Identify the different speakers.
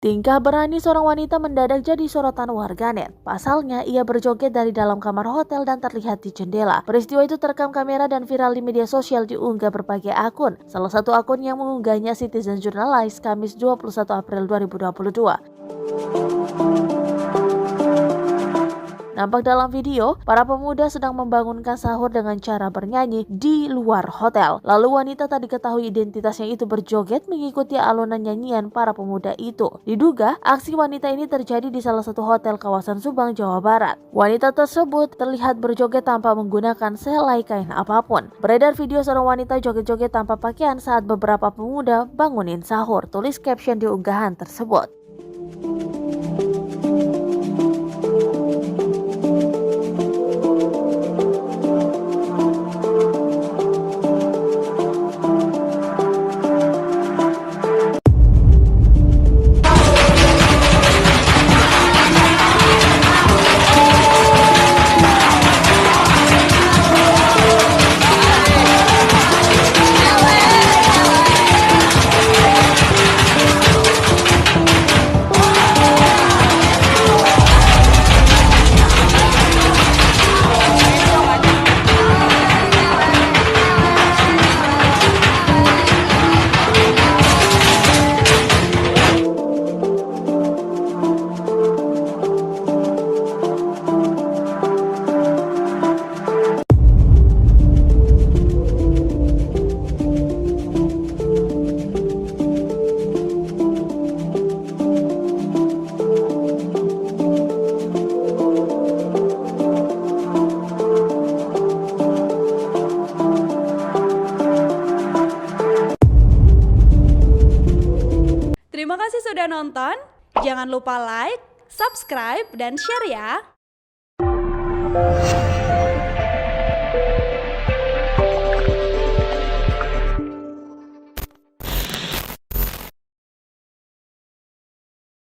Speaker 1: Tingkah berani seorang wanita mendadak jadi sorotan warganet. Pasalnya, ia berjoget dari dalam kamar hotel dan terlihat di jendela. Peristiwa itu terekam kamera dan viral di media sosial diunggah berbagai akun. Salah satu akun yang mengunggahnya Citizen Journalist Kamis 21 April 2022. Nampak dalam video, para pemuda sedang membangunkan sahur dengan cara bernyanyi di luar hotel. Lalu wanita tak diketahui identitasnya itu berjoget mengikuti alunan nyanyian para pemuda itu. Diduga, aksi wanita ini terjadi di salah satu hotel kawasan Subang, Jawa Barat. Wanita tersebut terlihat berjoget tanpa menggunakan sehelai kain apapun. Beredar video seorang wanita joget-joget tanpa pakaian saat beberapa pemuda bangunin sahur. Tulis caption di unggahan tersebut.
Speaker 2: Terima kasih sudah nonton. Jangan lupa like, subscribe, dan share ya.